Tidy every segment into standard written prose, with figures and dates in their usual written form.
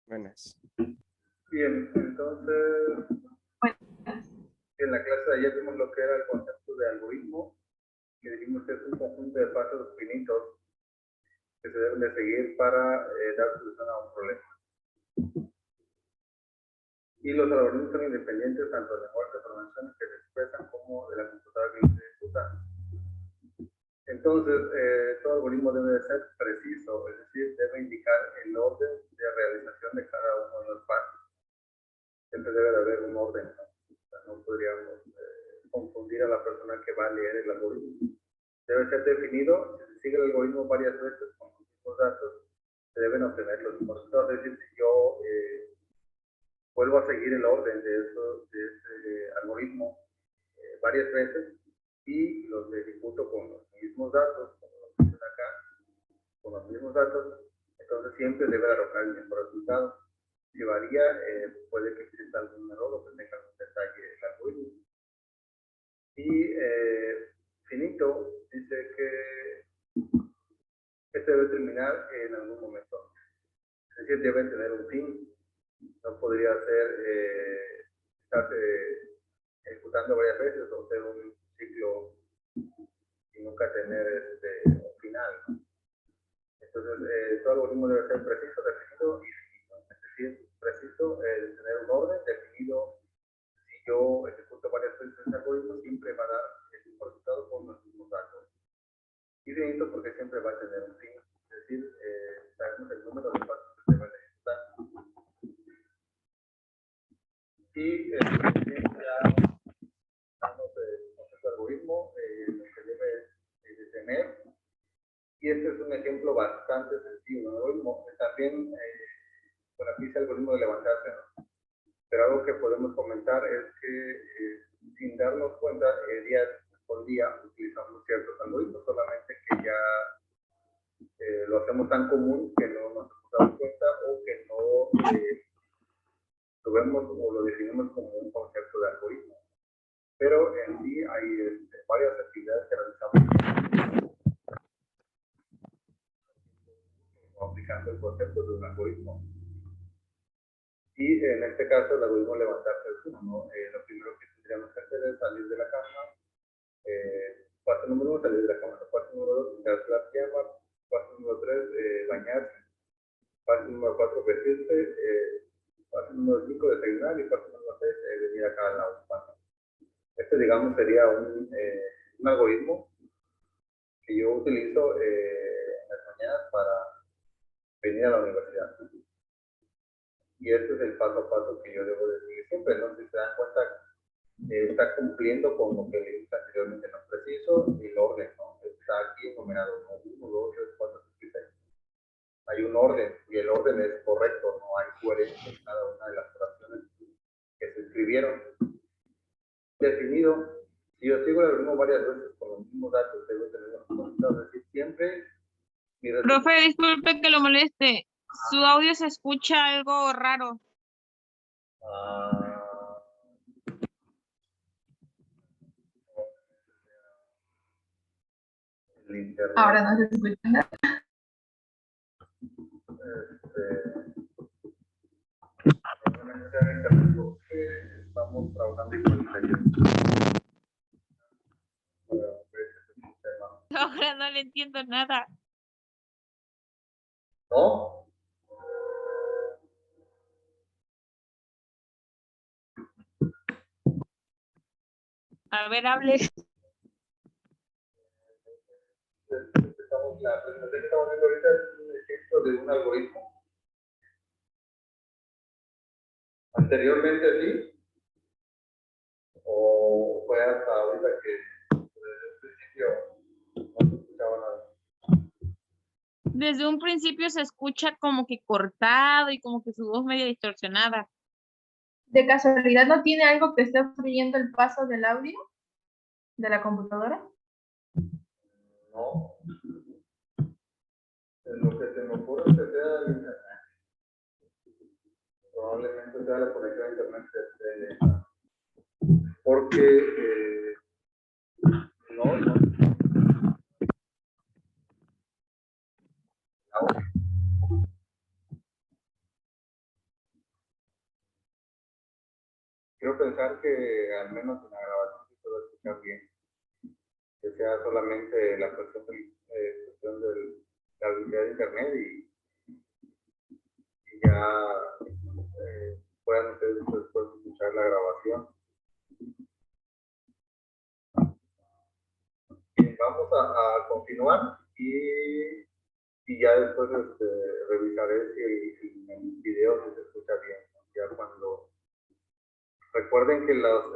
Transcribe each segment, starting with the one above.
Buenas. Bien, entonces, en la clase de ayer vimos lo que era el concepto de algoritmo, que dijimos que es un conjunto de pasos finitos que se deben de seguir para dar solución a un problema. Y los algoritmos son independientes tanto del lenguaje de programación que se expresan como de la computadora que los ejecuta. Entonces, todo algoritmo debe de ser preciso, es decir, debe indicar el orden de realización de cada uno de los pasos. Siempre debe de haber un orden, ¿no? O sea, no podríamos confundir a la persona que va a leer el algoritmo. Debe ser definido, si se sigue el algoritmo varias veces con los mismos datos, se deben obtener los mismos resultados. Es decir, si yo vuelvo a seguir el orden de ese algoritmo varias veces y los ejecuto con los mismos datos, como lo menciona acá, con los mismos datos, entonces siempre debe arrojar el mismo resultado. Si varía, puede que exista algún error o que tenga algún detalle el algoritmo. Y finito dice que este debe terminar en algún momento. Es decir, debe tener un fin. No podría ser estarse ejecutando varias veces o ser un ciclo y nunca tener un final, ¿no? Entonces, todo algoritmo debe ser preciso, definido y finito. Es decir, preciso, tener un orden definido. Si yo ejecuto varias veces el algoritmo, siempre va a dar el mismo resultado con los mismos datos. Y finito porque siempre va a tener un fin. Es decir, sabemos el número de pasos que se deben ejecutar. Y ya estamos con este algoritmo, lo que debe de tener. Y este es un ejemplo bastante sencillo. Un algoritmo también, bueno, aquí dice algoritmo de levantarse, ¿no? Pero algo que podemos comentar es que sin darnos cuenta, día por día utilizamos ciertos algoritmos, solamente que ya lo hacemos tan común que no nos hemos dado cuenta o que no lo vemos o lo definimos como un concepto de algoritmo. Pero en sí hay varias actividades que realizamos aplicando el concepto de un algoritmo. Y en este caso el algoritmo levantarse es uno, ¿no? Lo primero que tendríamos que hacer es salir de la cama. Paso número 1, salir de la cama. Paso número 2, quitarse la pijama. Paso número 3, bañarse. Paso número 4, vestirse. Paso número 5, desayunar. Y paso número 6, venir acá a la UPA. Este, digamos, sería un algoritmo que yo utilizo en las mañanas para venir a la universidad. Y este es el paso a paso que yo debo de seguir siempre, ¿no? Si se dan cuenta, está cumpliendo con lo que le dije anteriormente, no preciso, y el orden, ¿no? Está aquí enumerado, ¿no? 1, 2, 3, 4, 5, 6. Hay un orden, y el orden es correcto, no hay coherencia en cada una de las oraciones que se escribieron. Definido, si yo sigo el algoritmo varias veces con los mismos datos, debo tener los resultados, es decir, siempre... Profe, disculpe que lo moleste. Su audio se escucha algo raro. Ahora no se escucha nada. Estamos trabajando con el Ahora no le entiendo nada. ¿No? A ver, hable. La presentación que estamos viendo ahorita es un ejemplo de un algoritmo. ¿Anteriormente sí? ¿O fue hasta ahorita que desde el principio no se escuchaba nada? Desde un principio se escucha como que cortado y como que su voz medio distorsionada. ¿De casualidad no tiene algo que esté obstruyendo el paso del audio de la computadora? No. Lo que se me ocurre es que sea el internet. Probablemente sea la conexión a internet porque no. pensar que al menos en la grabación se puede escuchar bien. Que sea solamente la cuestión de la velocidad de internet y ya puedan ustedes después escuchar la grabación. Bien, vamos a continuar y ya después revisaré si el video se escucha bien. Ya cuando recuerden que los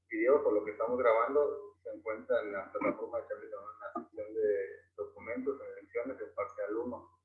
videos o lo que estamos grabando se encuentra en la plataforma de Chablis, en la sección de documentos, en lecciones, en parcial 1,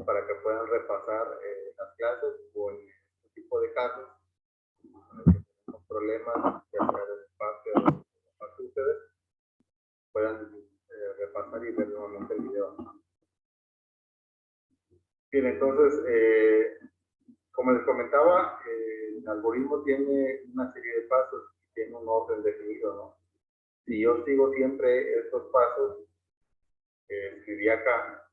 para que puedan repasar las clases o en este tipo de casos en los que tenemos problemas, ya sea de parte o de parte de ustedes, puedan repasar y ver nuevamente el video. Bien, entonces, como les comentaba, el algoritmo tiene una serie de pasos y tiene un orden definido, ¿no? Si yo sigo siempre estos pasos que escribí acá,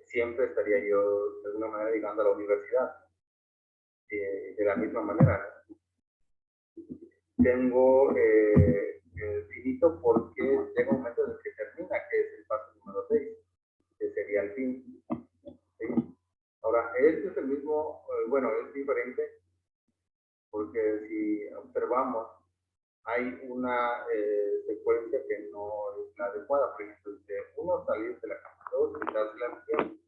siempre estaría yo de alguna manera llegando a la universidad. De la misma manera, tengo finito porque llega un momento en el que termina, que es el paso número 6, que sería el fin. ¿Sí? Ahora, este es el mismo, bueno, es diferente, porque si observamos, hay una secuencia que no es la adecuada. Por ejemplo, de 1 salir de la cama, 2 quitarse la acción,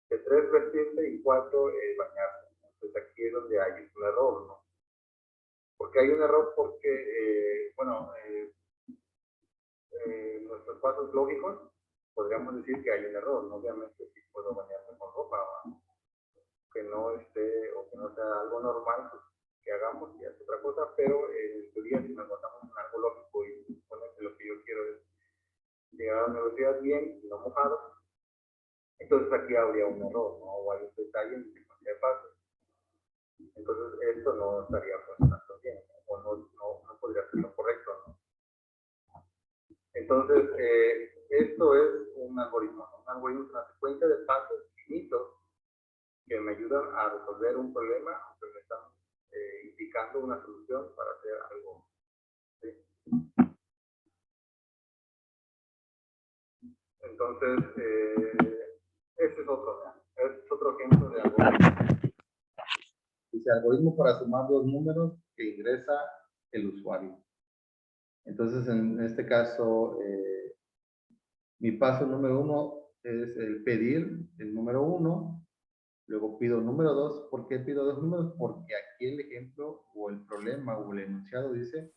de 3 vestirse y 4 bañarse. Entonces aquí es donde hay un error, ¿no? Porque hay un error porque, bueno, nuestros pasos lógicos, podríamos decir que hay un error, ¿no? Obviamente si puedo bañarme con ropa, ¿no? Que no esté o que no sea algo normal, pues, que hagamos y es otra cosa, pero en teoría si nos basamos en algo lógico y se supone que lo que yo quiero es llegar a la universidad bien y no mojado, entonces aquí habría un error, ¿no? O hay un detalle en la secuencia de pasos. Entonces esto no estaría funcionando bien, o no podría ser lo correcto, ¿no? Entonces, esto es un algoritmo, ¿no? Un algoritmo es una secuencia de pasos finitos que me ayudan a resolver un problema, que me están indicando una solución para hacer algo. ¿Sí? Entonces, este es otro ejemplo de algoritmo. Dice algoritmo para sumar dos números que ingresa el usuario. Entonces, en este caso, mi paso número 1 es el pedir el número 1. Luego pido número 2. ¿Por qué pido dos números? Porque aquí el ejemplo o el problema o el enunciado dice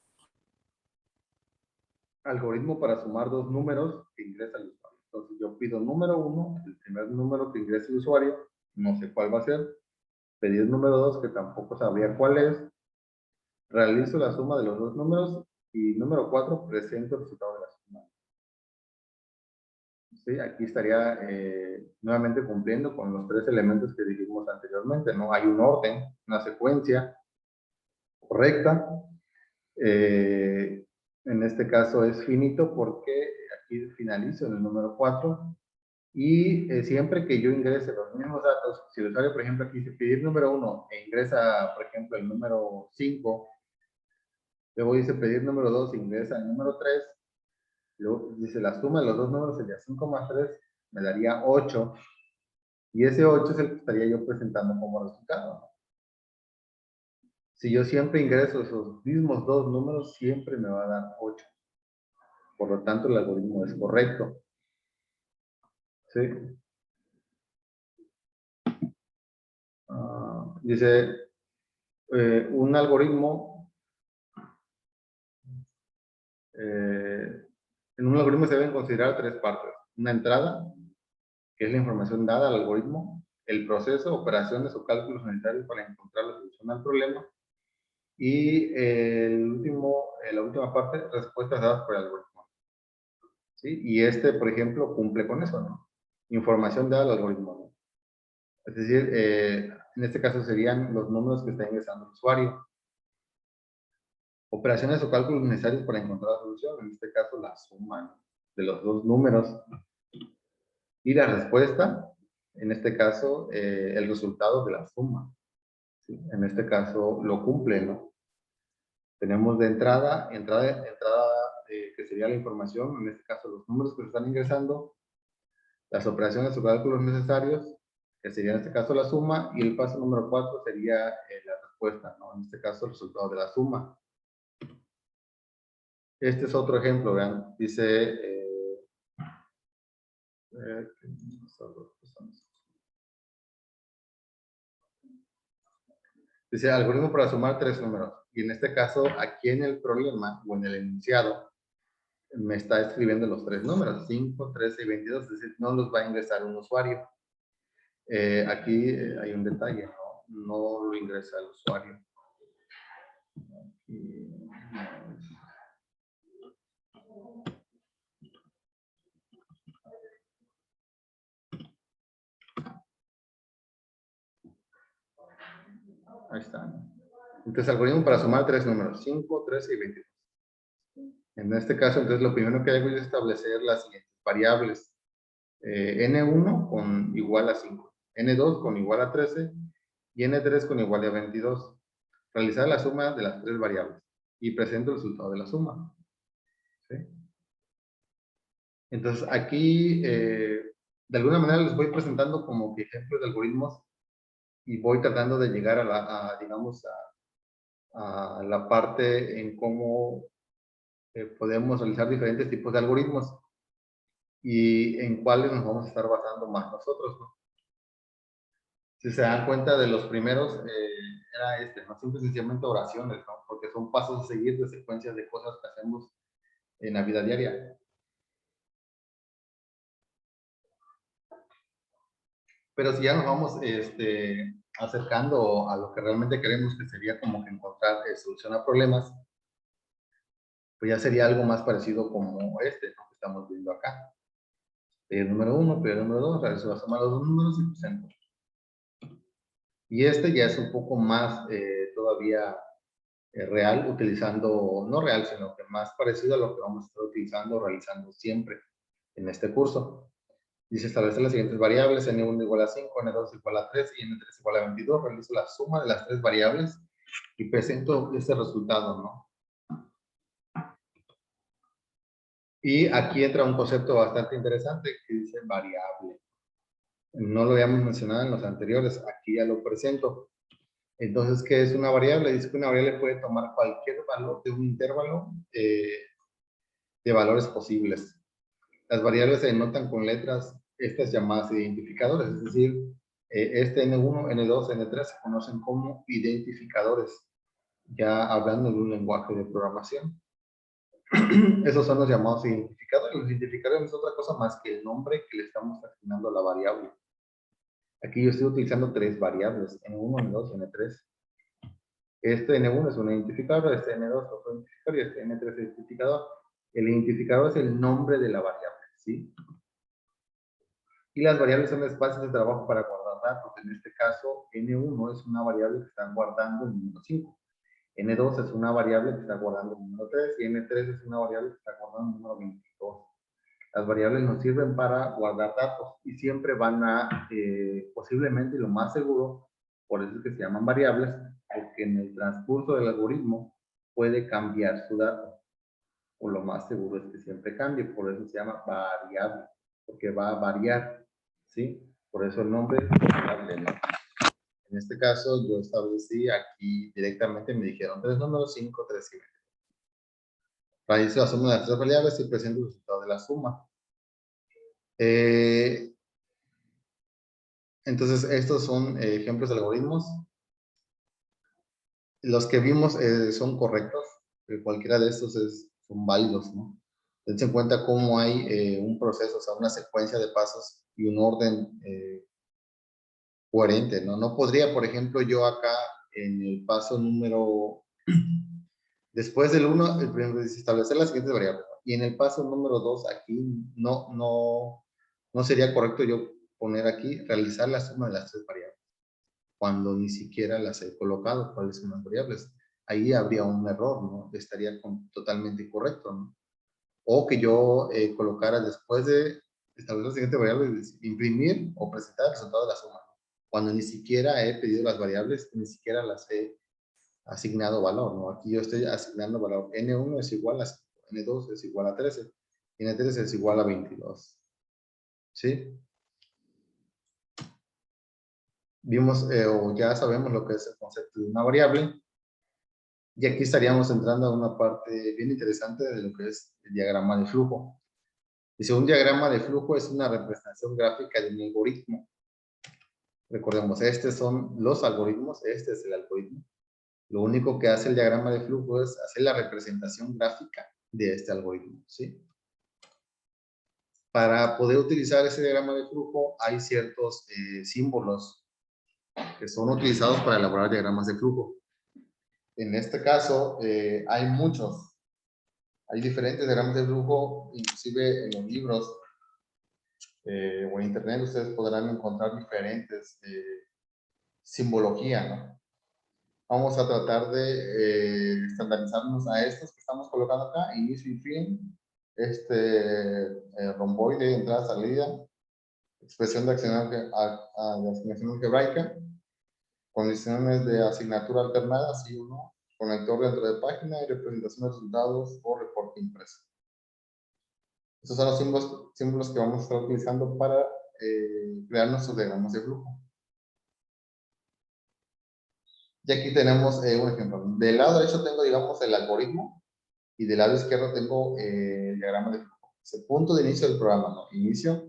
algoritmo para sumar dos números que ingresa el usuario. Entonces yo pido número 1, el primer número que ingrese el usuario, no sé cuál va a ser. Pedir número 2, que tampoco sabría cuál es. Realizo la suma de los dos números y número 4, presento el resultado de la suma. Sí, aquí estaría nuevamente cumpliendo con los tres elementos que dijimos anteriormente, ¿no? Hay un orden, una secuencia correcta. En este caso es finito porque aquí finalizo en el número 4 y siempre que yo ingrese los mismos datos, si el usuario, por ejemplo, aquí dice pedir número 1 e ingresa, por ejemplo, el número 5, luego dice pedir número 2 e ingresa el número 3, luego dice la suma de los dos números sería 5 más 3, me daría 8, y ese 8 es el que estaría yo presentando como resultado. Si yo siempre ingreso esos mismos dos números, siempre me va a dar 8. Por lo tanto, el algoritmo es correcto. ¿Sí? Dice, un algoritmo, en un algoritmo se deben considerar tres partes. Una entrada, que es la información dada al algoritmo, el proceso, operaciones o cálculos necesarios para encontrar la solución al problema, y la última parte, respuestas dadas por el algoritmo. ¿Sí? Y este, por ejemplo, cumple con eso, ¿no? Información dada al algoritmo, ¿no? Es decir, en este caso serían los números que está ingresando el usuario. Operaciones o cálculos necesarios para encontrar la solución, en este caso la suma de los dos números. Y la respuesta, en este caso, el resultado de la suma. ¿Sí? En este caso lo cumple, ¿no? Tenemos de entrada que sería la información, en este caso los números que se están ingresando, las operaciones o cálculos necesarios, que sería en este caso la suma, y el paso número 4 sería la respuesta, ¿no? En este caso el resultado de la suma. Este es otro ejemplo, vean, dice, dice algoritmo para sumar 3 números, y en este caso, aquí en el problema, o en el enunciado, me está escribiendo los 3 números, 5, 13 y 22, es decir, no los va a ingresar un usuario. Aquí hay un detalle, no lo ingresa el usuario. Ahí está. Entonces, algoritmo para sumar 3 números, 5, 13 y 22. En este caso, entonces, lo primero que hago es establecer las siguientes variables. N1 con igual a 5, N2 con igual a 13 y N3 con igual a 22. Realizar la suma de las 3 variables y presento el resultado de la suma. ¿Sí? Entonces, aquí, de alguna manera les voy presentando como que ejemplos de algoritmos y voy tratando de llegar digamos, a la parte en cómo podemos realizar diferentes tipos de algoritmos y en cuáles nos vamos a estar basando más nosotros, ¿no? Si se dan cuenta de los primeros, era ¿no? Simple y sencillamente oraciones, ¿no? Porque son pasos a seguir de secuencias de cosas que hacemos en la vida diaria. Pero si ya nos vamos acercando a lo que realmente queremos, que sería como que encontrar solución a problemas, pues ya sería algo más parecido como ¿no? que estamos viendo acá. Periodo número 1, periodo número 2, realizo la suma de los dos números y presento. Y ya es un poco más todavía real, utilizando, no real, sino que más parecido a lo que vamos a estar utilizando, realizando siempre en este curso. Dice establecer las siguientes variables, N1 igual a 5, N2 igual a 3 y N3 igual a 22. Realizo la suma de las 3 variables y presento este resultado, ¿no? Y aquí entra un concepto bastante interesante que dice variable. No lo habíamos mencionado en los anteriores, aquí ya lo presento. Entonces, ¿qué es una variable? Dice que una variable puede tomar cualquier valor de un intervalo de valores posibles. Las variables se denotan con letras, estas llamadas identificadores, es decir, este N1, N2, N3 se conocen como identificadores, ya hablando de un lenguaje de programación. Esos son los llamados identificadores. Los identificadores no es otra cosa más que el nombre que le estamos asignando a la variable. Aquí yo estoy utilizando 3 variables, N1, N2 y N3. Este N1 es un identificador, este N2 es otro identificador y este N3 es el identificador. El identificador es el nombre de la variable, ¿sí? Y las variables son espacios de trabajo para guardar datos. En este caso, N1 es una variable que está guardando el número 5. N2 es una variable que está guardando el número 3 y N3 es una variable que está guardando el número 22. Las variables nos sirven para guardar datos y siempre van a, posiblemente, lo más seguro, por eso es que se llaman variables, porque en el transcurso del algoritmo puede cambiar su dato. O lo más seguro es que siempre cambie, por eso se llama variable, porque va a variar, ¿sí? Por eso el nombre es variable, ¿no? En este caso, yo establecí aquí directamente, me dijeron 3 números, 5, 3 y 20. Realizo la suma de las 3 variables y presento el resultado de la suma. Entonces, estos son ejemplos de algoritmos. Los que vimos son correctos. Cualquiera de estos son válidos, ¿no? Tense en cuenta cómo hay un proceso, o sea, una secuencia de pasos y un orden coherente, ¿no? No podría, por ejemplo, yo acá en el paso número, después del 1, el primero dice establecer las siguientes variables, ¿no? Y en el paso número 2, aquí no sería correcto yo poner aquí, realizar la suma de las 3 variables, cuando ni siquiera las he colocado, cuáles son las variables. Ahí habría un error, ¿no? Estaría totalmente incorrecto, ¿no? O que yo colocara después de establecer la siguiente variable, imprimir o presentar el resultado de la suma, cuando ni siquiera he pedido las variables, ni siquiera las he asignado valor, ¿no? Aquí yo estoy asignando valor. N1 es igual a 5, N2 es igual a 13, y N3 es igual a 22. ¿Sí? Vimos, o ya sabemos lo que es el concepto de una variable, y aquí estaríamos entrando a una parte bien interesante de lo que es el diagrama de flujo. Dice, un diagrama de flujo es una representación gráfica de un algoritmo. Recordemos, estos son los algoritmos, este es el algoritmo. Lo único que hace el diagrama de flujo es hacer la representación gráfica de este algoritmo, ¿sí? Para poder utilizar ese diagrama de flujo hay ciertos símbolos que son utilizados para elaborar diagramas de flujo. En este caso, hay muchos. Hay diferentes diagramas de flujo, inclusive en los libros o en internet ustedes podrán encontrar diferentes simbología, ¿no? Vamos a tratar de estandarizarnos a estos que estamos colocando acá, inicio y fin, romboide, entrada, salida, expresión de asignación algebraica, condiciones de asignatura alternada, sí o no, conector dentro de página y representación de resultados o reporte impreso. Estos son los símbolos que vamos a estar utilizando para crear nuestros diagramas de flujo. Y aquí tenemos un ejemplo. Del lado derecho tengo, digamos, el algoritmo y del lado izquierdo tengo el diagrama de flujo. Es el punto de inicio del programa, ¿no? Inicio,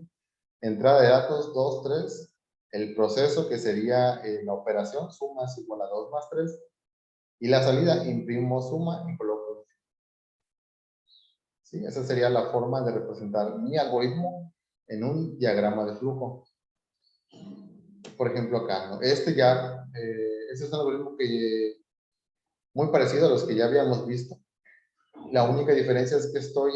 entrada de datos 2, 3, el proceso que sería la operación, suma es igual a 2 más 3, y la salida, imprimo suma y coloco. ¿Sí? Esa sería la forma de representar mi algoritmo en un diagrama de flujo. Por ejemplo, acá, ¿no? Este es un algoritmo que muy parecido a los que ya habíamos visto. La única diferencia es que estoy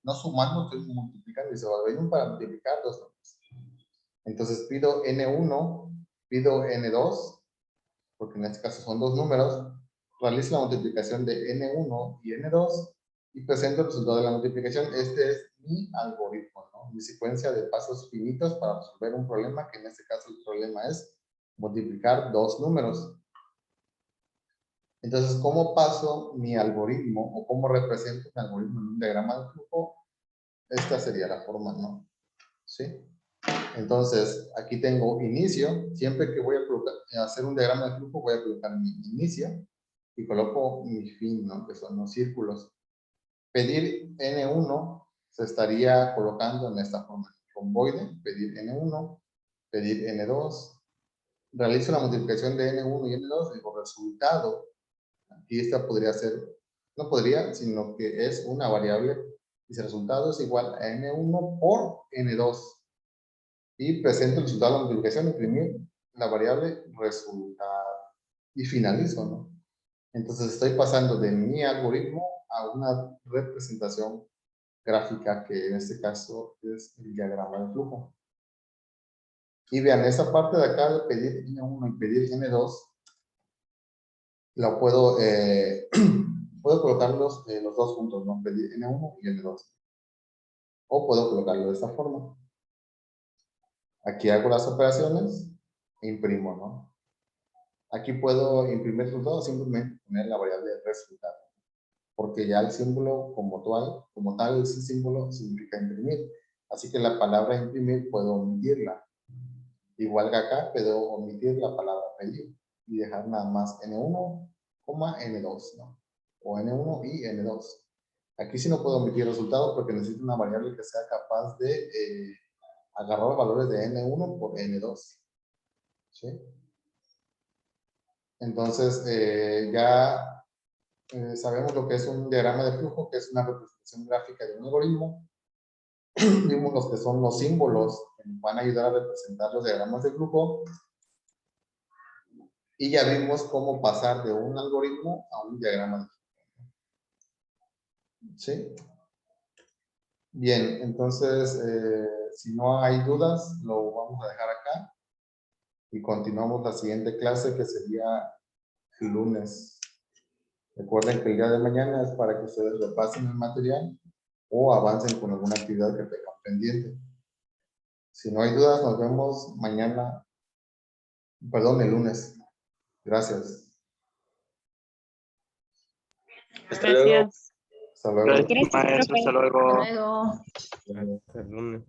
no sumando, estoy multiplicando, y se va a para multiplicar dos números. Entonces pido N1, pido N2, porque en este caso son dos números, realizo la multiplicación de N1 y N2 y presento el resultado de la multiplicación. Este es mi algoritmo, ¿no? Mi secuencia de pasos finitos para resolver un problema, que en este caso el problema es multiplicar dos números. Entonces, ¿cómo paso mi algoritmo o cómo represento mi algoritmo en un diagrama de flujo? Esta sería la forma, ¿no? ¿Sí? Entonces, aquí tengo inicio. Siempre que voy a hacer un diagrama de flujo, voy a colocar mi inicio y coloco mi fin, ¿no? Que son los círculos. Pedir N1 se estaría colocando en esta forma. Romboide, pedir N1, pedir N2. Realizo la multiplicación de N1 y N2, digo resultado. Aquí esta podría ser, no podría, sino que es una variable. Y el resultado es igual a N1 por N2. Y presento el resultado de la multiplicación, imprimir la variable resultado. Y finalizo, ¿no? Entonces estoy pasando de mi algoritmo a una representación gráfica que en este caso es el diagrama de flujo. Y vean, esa parte de acá de pedir N1 y pedir N2 la puedo, puedo colocar los dos juntos, ¿no? Pedir N1 y N2. O puedo colocarlo de esta forma. Aquí hago las operaciones e imprimo, ¿no? Aquí puedo imprimir el resultado, simplemente poner la variable de resultado. Porque ya el símbolo como tal, ese símbolo significa imprimir. Así que la palabra imprimir puedo omitirla. Igual que acá, puedo omitir la palabra pedir y dejar nada más N1, N2, ¿no? O N1 y N2. Aquí sí no puedo omitir resultados porque necesito una variable que sea capaz de agarrar valores de N1 por N2. ¿Sí? Entonces, ya sabemos lo que es un diagrama de flujo, que es una representación gráfica de un algoritmo. Vimos los que son los símbolos que nos van a ayudar a representar los diagramas de flujo. Y ya vimos cómo pasar de un algoritmo a un diagrama de flujo. ¿Sí? Bien, entonces, si no hay dudas, lo vamos a dejar acá. Y continuamos la siguiente clase, que sería el lunes. Recuerden que el día de mañana es para que ustedes repasen el material o avancen con alguna actividad que tengan pendiente. Si no hay dudas, nos vemos mañana, perdón, el lunes. Gracias. Hasta luego. Gracias. Hasta luego. Gracias, Gracias, maestro. profe. Hasta luego. Luego. Hasta el lunes.